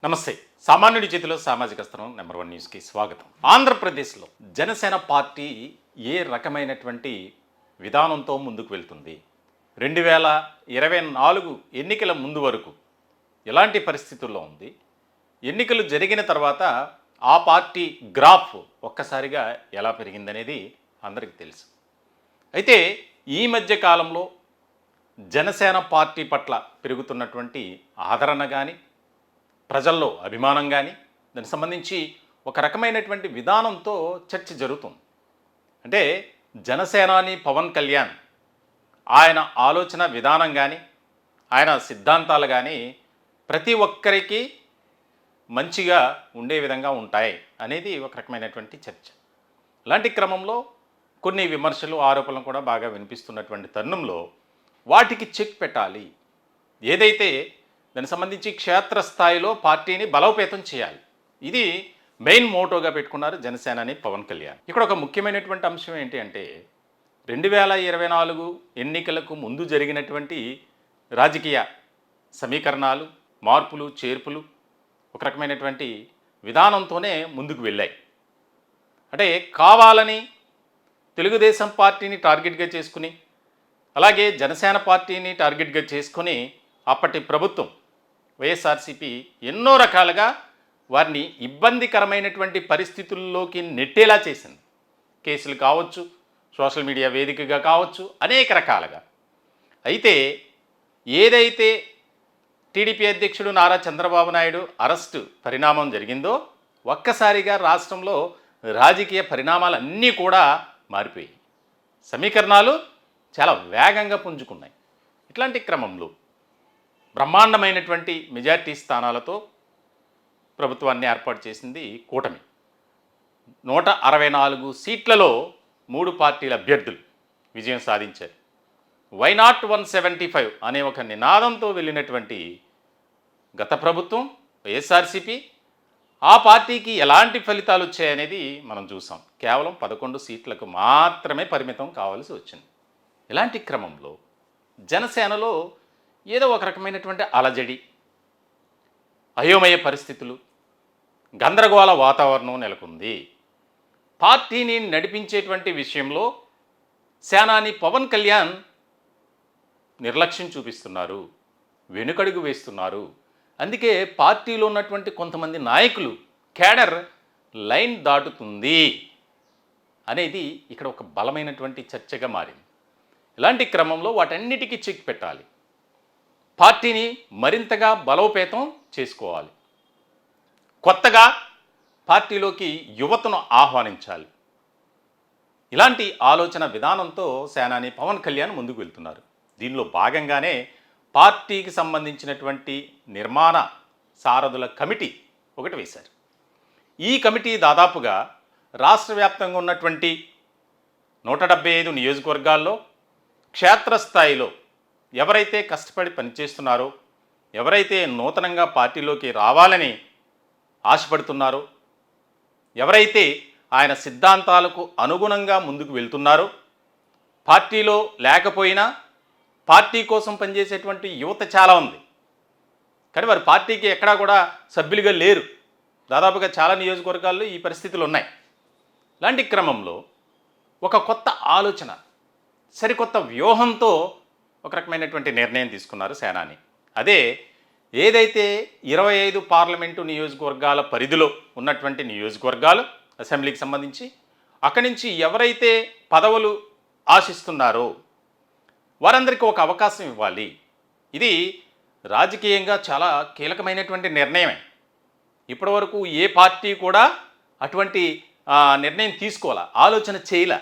నమస్తే. సామాన్యుడి చేతిలో సామాజిక స్తరం నంబర్ 1 న్యూస్కి స్వాగతం. ఆంధ్రప్రదేశ్లో జనసేన పార్టీ ఏ రకమైనటువంటి విధానంతో ముందుకు వెళ్తుంది? 2024 ఎన్నికల ముందు వరకు ఎలాంటి పరిస్థితుల్లో ఉంది? ఎన్నికలు జరిగిన తర్వాత ఆ పార్టీ గ్రాఫ్ ఒక్కసారిగా ఎలా పెరిగిందనేది అందరికీ తెలుసు. అయితే ఈ మధ్య కాలంలో జనసేన పార్టీ పట్ల పెరుగుతున్నటువంటి ఆదరణ కానీ, ప్రజల్లో అభిమానం కానీ, దానికి సంబంధించి ఒక రకమైనటువంటి విధానంతో చర్చ జరుగుతుంది. అంటే జనసేనాని పవన్ కళ్యాణ్ ఆయన ఆలోచన విధానం కానీ, ఆయన సిద్ధాంతాలు కానీ ప్రతి ఒక్కరికి మంచిగా ఉండే విధంగా ఉంటాయి అనేది ఒక రకమైనటువంటి చర్చ. ఇలాంటి క్రమంలో కొన్ని విమర్శలు, ఆరోపణలు కూడా బాగా వినిపిస్తున్నటువంటి తరుణంలో వాటికి చెక్ పెట్టాలి. ఏదైతే దానికి సంబంధించి క్షేత్రస్థాయిలో పార్టీని బలోపేతం చేయాలి. ఇది మెయిన్ మోటోగా పెట్టుకున్నారు జనసేనాని పవన్ కళ్యాణ్. ఇక్కడ ఒక ముఖ్యమైనటువంటి అంశం ఏంటి అంటే 2024 ఎన్నికలకు ముందు జరిగినటువంటి రాజకీయ సమీకరణాలు, మార్పులు, చేర్పులు ఒక రకమైనటువంటి విధానంతోనే ముందుకు వెళ్ళాయి. అంటే కావాలని తెలుగుదేశం పార్టీని టార్గెట్గా చేసుకుని, అలాగే జనసేన పార్టీని టార్గెట్గా చేసుకుని అప్పటి ప్రభుత్వం వైఎస్ఆర్సీపీ ఎన్నో రకాలుగా వారిని ఇబ్బందికరమైనటువంటి పరిస్థితుల్లోకి నెట్టేలా చేసింది. కేసులు కావచ్చు, సోషల్ మీడియా వేదికగా కావచ్చు, అనేక రకాలుగా. అయితే ఏదైతే టీడీపీ అధ్యక్షుడు నారా చంద్రబాబు నాయుడు అరెస్టు పరిణామం జరిగిందో ఒక్కసారిగా రాష్ట్రంలో రాజకీయ పరిణామాలన్నీ కూడా మారిపోయాయి. సమీకరణాలు చాలా వేగంగా పుంజుకున్నాయి. ఇట్లాంటి క్రమంలో బ్రహ్మాండమైనటువంటి మెజార్టీ స్థానాలతో ప్రభుత్వాన్ని ఏర్పాటు చేసింది కూటమి. 164 సీట్లలో 3 పార్టీల అభ్యర్థులు విజయం సాధించారు. వై నాట్ 175 అనే ఒక నినాదంతో వెళ్ళినటువంటి గత ప్రభుత్వం వైఎస్ఆర్సీపీ ఆ పార్టీకి ఎలాంటి ఫలితాలు వచ్చాయనేది మనం చూసాం. కేవలం 11 సీట్లకు మాత్రమే పరిమితం కావాల్సి వచ్చింది. ఇలాంటి క్రమంలో జనసేనలో ఏదో ఒక రకమైనటువంటి అలజడి, అయోమయ పరిస్థితులు, గందరగోళ వాతావరణం నెలకొంది. పార్టీని నడిపించేటువంటి విషయంలో సేనాని పవన్ కళ్యాణ్ నిర్లక్ష్యం చూపిస్తున్నారు, వెనుకడుగు వేస్తున్నారు. అందుకే పార్టీలో ఉన్నటువంటి కొంతమంది నాయకులు కేడర్ లైన్ దాటుతుంది అనేది ఇక్కడ ఒక బలమైనటువంటి చర్చగా మారింది. ఇలాంటి క్రమంలో వాటన్నిటికీ చెక్ పెట్టాలి. పార్టీని మరింతగా బలోపేతం చేసుకోవాలి. కొత్తగా పార్టీలోకి యువతను ఆహ్వానించాలి. ఇలాంటి ఆలోచన విధానంతో సేనాని పవన్ కళ్యాణ్ ముందుకు వెళ్తున్నారు. దీనిలో భాగంగానే పార్టీకి సంబంధించినటువంటి నిర్మాణ సారథుల కమిటీ ఒకటి వేశారు. ఈ కమిటీ దాదాపుగా రాష్ట్ర వ్యాప్తంగా ఉన్నటువంటి 175 నియోజకవర్గాల్లో క్షేత్రస్థాయిలో ఎవరైతే కష్టపడి పనిచేస్తున్నారో, ఎవరైతే నూతనంగా పార్టీలోకి రావాలని ఆశపడుతున్నారో, ఎవరైతే ఆయన సిద్ధాంతాలకు అనుగుణంగా ముందుకు వెళ్తున్నారో, పార్టీలో లేకపోయినా పార్టీ కోసం పనిచేసేటువంటి యువత చాలా ఉంది. కానీ వారి పార్టీకి ఎక్కడా కూడా సభ్యులుగా లేరు. దాదాపుగా చాలా నియోజకవర్గాల్లో ఈ పరిస్థితులు ఉన్నాయి. ఇలాంటి క్రమంలో ఒక కొత్త ఆలోచన, సరికొత్త వ్యూహంతో ఒక రకమైనటువంటి నిర్ణయం తీసుకున్నారు సేనాని. అదే ఏదైతే 25 పార్లమెంటు నియోజకవర్గాల పరిధిలో ఉన్నటువంటి నియోజకవర్గాలు అసెంబ్లీకి సంబంధించి అక్కడి నుంచి ఎవరైతే పదవులు ఆశిస్తున్నారో వారందరికీ ఒక అవకాశం ఇవ్వాలి. ఇది రాజకీయంగా చాలా కీలకమైనటువంటి నిర్ణయమే. ఇప్పటివరకు ఏ పార్టీ కూడా అటువంటి నిర్ణయం తీసుకోవాలా, ఆలోచన చేయలే.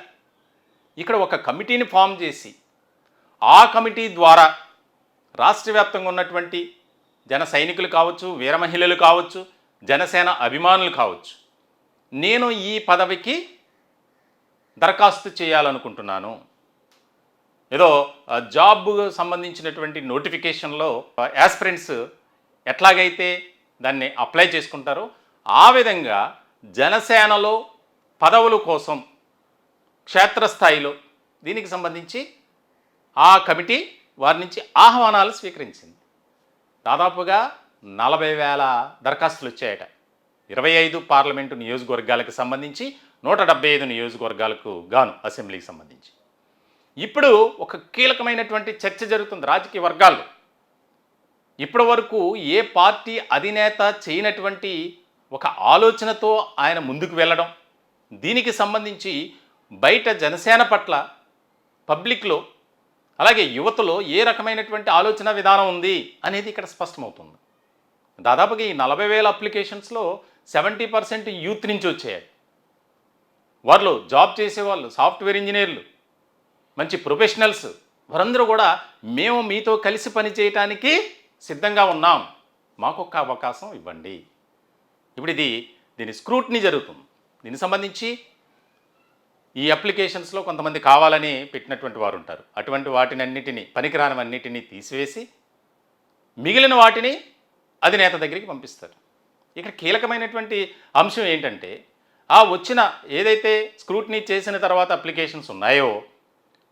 ఇక్కడ ఒక కమిటీని ఫామ్ చేసి ఆ కమిటీ ద్వారా రాష్ట్ర వ్యాప్తంగా ఉన్నటువంటి జన సైనికులు కావచ్చు, వీర మహిళలు కావచ్చు, జనసేన అభిమానులు కావచ్చు, నేను ఈ పదవికి దరఖాస్తు చేయాలనుకుంటున్నాను, ఏదో జాబ్ సంబంధించినటువంటి నోటిఫికేషన్లో యాస్పిరెంట్స్ ఎట్లాగైతే దాన్ని అప్లై చేసుకుంటారో ఆ విధంగా జనసేనలో పదవుల కోసం క్షేత్రస్థాయిలో దీనికి సంబంధించి ఆ కమిటీ వారి నుంచి ఆహ్వానాలు స్వీకరించింది. దాదాపుగా 40,000 దరఖాస్తులు వచ్చాయట. 25 పార్లమెంటు నియోజకవర్గాలకు సంబంధించి 175 నియోజకవర్గాలకు గాను అసెంబ్లీకి సంబంధించి. ఇప్పుడు ఒక కీలకమైనటువంటి చర్చ జరుగుతుంది రాజకీయ వర్గాల్లో. ఇప్పటి వరకు ఏ పార్టీ అధినేత చేయనటువంటి ఒక ఆలోచనతో ఆయన ముందుకు వెళ్ళడం, దీనికి సంబంధించి బయట జనసేన పట్ల పబ్లిక్లో అలాగే యువతలో ఏ రకమైనటువంటి ఆలోచన విధానం ఉంది అనేది ఇక్కడ స్పష్టమవుతుంది. దాదాపుగా ఈ 40,000 అప్లికేషన్స్లో 70% యూత్ నుంచి వచ్చాయి. వాళ్ళు జాబ్ చేసేవాళ్ళు, సాఫ్ట్వేర్ ఇంజనీర్లు, మంచి ప్రొఫెషనల్స్, వారందరూ కూడా మేము మీతో కలిసి పనిచేయటానికి సిద్ధంగా ఉన్నాం, మాకు ఒక అవకాశం ఇవ్వండి. ఇప్పుడు దీని స్క్రూటినీ జరుగుతుంది. దీనికి సంబంధించి ఈ అప్లికేషన్స్లో కొంతమంది కావాలని పెట్టినటువంటి వారు ఉంటారు. అటువంటి వాటినన్నిటినీ, పనికిరానివన్నిటినీ తీసివేసి మిగిలిన వాటిని అధినేత దగ్గరికి పంపిస్తారు. ఇక్కడ కీలకమైనటువంటి అంశం ఏంటంటే, ఆ వచ్చిన ఏదైతే స్క్రూటినీ చేసిన తర్వాత అప్లికేషన్స్ ఉన్నాయో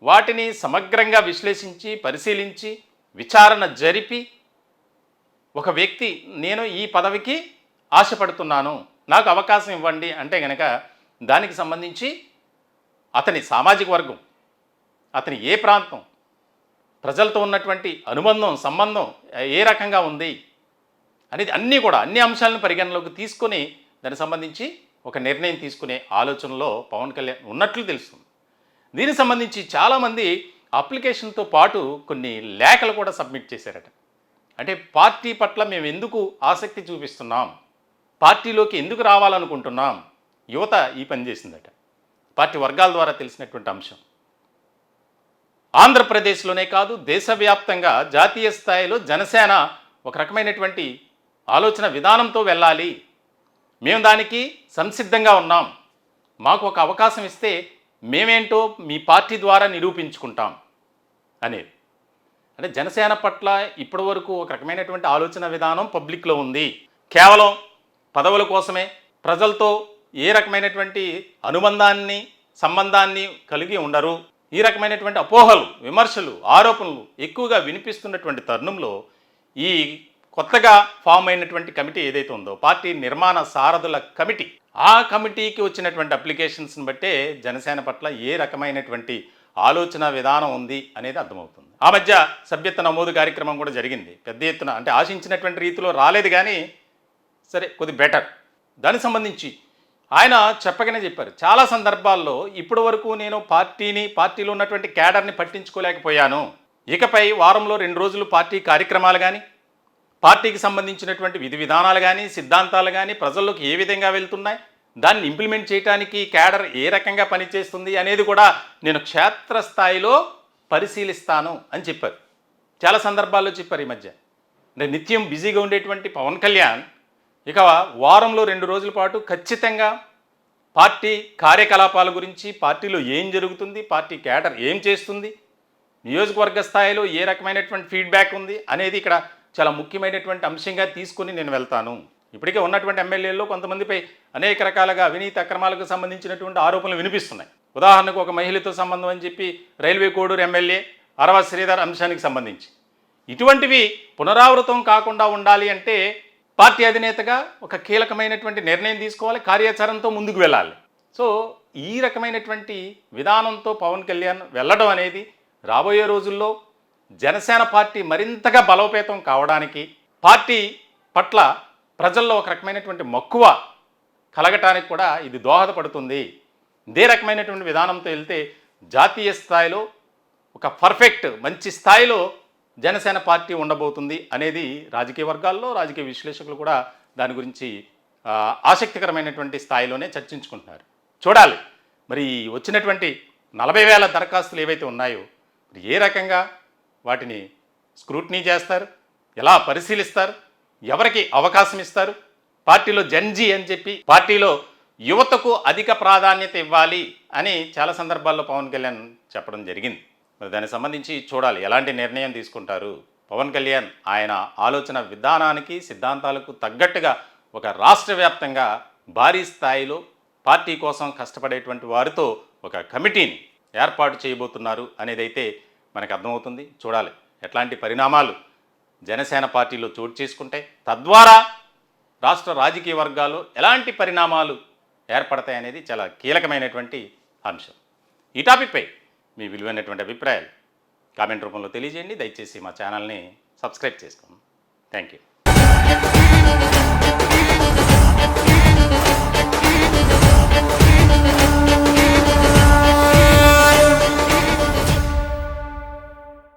వాటిని సమగ్రంగా విశ్లేషించి, పరిశీలించి, విచారణ జరిపి, ఒక వ్యక్తి నేను ఈ పదవికి ఆశపడుతున్నాను, నాకు అవకాశం ఇవ్వండి అంటే కనుక దానికి సంబంధించి అతని సామాజిక వర్గం, అతని ఏ ప్రాంతం, ప్రజలతో ఉన్నటువంటి అనుబంధం, సంబంధం ఏ రకంగా ఉంది అనేది అన్ని అంశాలను పరిగణలోకి తీసుకొని దానికి సంబంధించి ఒక నిర్ణయం తీసుకునే ఆలోచనలో పవన్ కళ్యాణ్ ఉన్నట్లు తెలుస్తుంది. దీనికి సంబంధించి చాలామంది అప్లికేషన్తో పాటు కొన్ని లేఖలు కూడా సబ్మిట్ చేశారట. అంటే పార్టీ పట్ల మేము ఎందుకు ఆసక్తి చూపిస్తున్నాం, పార్టీలోకి ఎందుకు రావాలనుకుంటున్నాం, యువత ఈ పని చేసిందట. పార్టీ వర్గాల ద్వారా తెలిసినటువంటి అంశం. ఆంధ్రప్రదేశ్లోనే కాదు, దేశవ్యాప్తంగా జాతీయ స్థాయిలో జనసేన ఒక రకమైనటువంటి ఆలోచన విధానంతో వెళ్ళాలి, మేము దానికి సంసిద్ధంగా ఉన్నాం, మాకు ఒక అవకాశం ఇస్తే మేమేంటో మీ పార్టీ ద్వారా నిరూపించుకుంటాం అనేది. అంటే జనసేన పట్ల ఇప్పటి వరకు ఒక రకమైనటువంటి ఆలోచన విధానం పబ్లిక్లో ఉంది. కేవలం పదవుల కోసమే, ప్రజలతో ఏ రకమైనటువంటి అనుబంధాన్ని, సంబంధాన్ని కలిగి ఉండరు, ఈ రకమైనటువంటి అపోహలు, విమర్శలు, ఆరోపణలు ఎక్కువగా వినిపిస్తున్నటువంటి తరుణంలో ఈ కొత్తగా ఫామ్ అయినటువంటి కమిటీ ఏదైతే ఉందో, పార్టీ నిర్మాణ సారథుల కమిటీ, ఆ కమిటీకి వచ్చినటువంటి అప్లికేషన్స్ని బట్టే జనసేన పట్ల ఏ రకమైనటువంటి ఆలోచన విధానం ఉంది అనేది అర్థమవుతుంది. ఆ మధ్య సభ్యత్వ నమోదు కార్యక్రమం కూడా జరిగింది. పెద్ద ఎత్తున, అంటే ఆశించినటువంటి రీతిలో రాలేదు కానీ సరే కొద్ది బెటర్. దానికి సంబంధించి ఆయన చెప్పగానే చెప్పారు, చాలా సందర్భాల్లో ఇప్పటి వరకు నేను పార్టీలో ఉన్నటువంటి క్యాడర్ని పట్టించుకోలేకపోయాను, ఇకపై వారంలో 2 రోజులు పార్టీ కార్యక్రమాలు కానీ, పార్టీకి సంబంధించినటువంటి విధి విధానాలు కానీ, సిద్ధాంతాలు కానీ ప్రజల్లోకి ఏ విధంగా వెళ్తున్నాయి, దాన్ని ఇంప్లిమెంట్ చేయడానికి క్యాడర్ ఏ రకంగా పనిచేస్తుంది అనేది కూడా నేను క్షేత్రస్థాయిలో పరిశీలిస్తాను అని చెప్పారు. చాలా సందర్భాల్లో చెప్పారు ఈ మధ్య. అంటే నిత్యం బిజీగా ఉండేటువంటి పవన్ కళ్యాణ్ ఇక వారంలో 2 రోజుల పాటు ఖచ్చితంగా పార్టీ కార్యకలాపాల గురించి, పార్టీలో ఏం జరుగుతుంది, పార్టీ క్యాడర్ ఏం చేస్తుంది, నియోజకవర్గ స్థాయిలో ఏ రకమైనటువంటి ఫీడ్బ్యాక్ ఉంది అనేది ఇక్కడ చాలా ముఖ్యమైనటువంటి అంశంగా తీసుకొని నేను వెళ్తాను. ఇప్పటికే ఉన్నటువంటి ఎమ్మెల్యేల్లో కొంతమందిపై అనేక రకాలుగా అవినీతి అక్రమాలకు సంబంధించినటువంటి ఆరోపణలు వినిపిస్తున్నాయి. ఉదాహరణకు ఒక మహిళతో సంబంధం అని చెప్పి రైల్వే కోడూరు ఎమ్మెల్యే అరవ శ్రీధర్ అంశానికి సంబంధించి ఇటువంటివి పునరావృతం కాకుండా ఉండాలి అంటే పార్టీ అధినేతగా ఒక కీలకమైనటువంటి నిర్ణయం తీసుకోవాలి, కార్యాచరణతో ముందుకు వెళ్ళాలి. సో ఈ రకమైనటువంటి విధానంతో పవన్ కళ్యాణ్ వెళ్ళడం అనేది రాబోయే రోజుల్లో జనసేన పార్టీ మరింతగా బలోపేతం కావడానికి, పార్టీ పట్ల ప్రజల్లో ఒక రకమైనటువంటి మక్కువ కలగటానికి కూడా ఇది దోహదపడుతుంది. ఇదే రకమైనటువంటి విధానంతో వెళ్తే జాతీయ స్థాయిలో ఒక పర్ఫెక్ట్ మంచి స్థాయిలో జనసేన పార్టీ ఉండబోతుంది అనేది రాజకీయ వర్గాల్లో, రాజకీయ విశ్లేషకులు కూడా దాని గురించి ఆసక్తికరమైనటువంటి స్థాయిలోనే చర్చించుకుంటున్నారు. చూడాలి మరి వచ్చినటువంటి 40,000 దరఖాస్తులు ఏవైతే ఉన్నాయో ఏ రకంగా వాటిని స్క్రూటినీ చేస్తారు, ఎలా పరిశీలిస్తారు, ఎవరికి అవకాశం ఇస్తారు, పార్టీలో జన్జీ అని చెప్పి పార్టీలో యువతకు అధిక ప్రాధాన్యత ఇవ్వాలి అని చాలా సందర్భాల్లో పవన్ కళ్యాణ్ చెప్పడం జరిగింది. మరి దానికి సంబంధించి చూడాలి ఎలాంటి నిర్ణయం తీసుకుంటారు పవన్ కళ్యాణ్. ఆయన ఆలోచన విధానానికి, సిద్ధాంతాలకు తగ్గట్టుగా ఒక రాష్ట్ర వ్యాప్తంగా భారీ స్థాయిలో పార్టీ కోసం కష్టపడేటువంటి వారితో ఒక కమిటీని ఏర్పాటు చేయబోతున్నారు అనేదైతే మనకు అర్థమవుతుంది. చూడాలి ఎట్లాంటి పరిణామాలు జనసేన పార్టీలో చోటు చేసుకుంటే తద్వారా రాష్ట్ర రాజకీయ వర్గాల్లో ఎలాంటి పరిణామాలు ఏర్పడతాయనేది చాలా కీలకమైనటువంటి అంశం. ఈ టాపిక్పై మీ విలువైనటువంటి అభిప్రాయాలు కామెంట్ రూపంలో తెలియజేయండి. దయచేసి మా ఛానల్ని సబ్స్క్రైబ్ చేసుకోండి. Thank you.